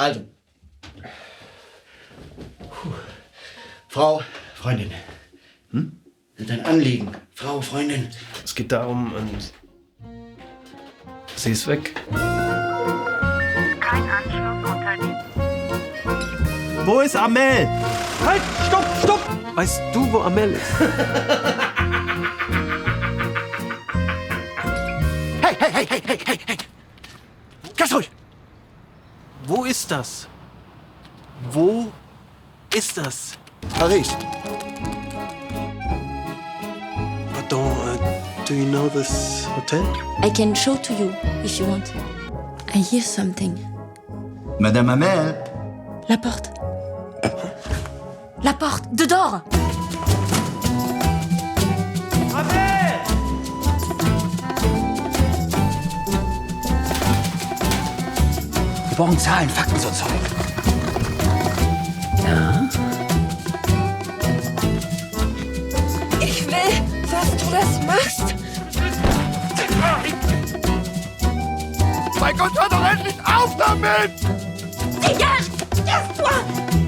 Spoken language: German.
Also. Frau, Freundin. Dein Anliegen. Frau, Freundin. Es geht darum, und sie ist weg. Kein Anschluss unterliegt. Wo ist Amel? Halt, stopp, stopp! Weißt du, wo Amel ist? Hey, hey, hey, hey, hey, hey, hey. Ganz ruhig. Wo ist das? Wo ist das? Paris. Pardon, do you know this hotel? I can show to you if you want. I hear something. Madame Amel. La porte. La porte, dehors. Wir brauchen Zahlen, Fakten, so Zeug. Ja? Ich will, dass du das machst. Mein Gott, hör doch endlich auf damit! Dégage! Casse-toi!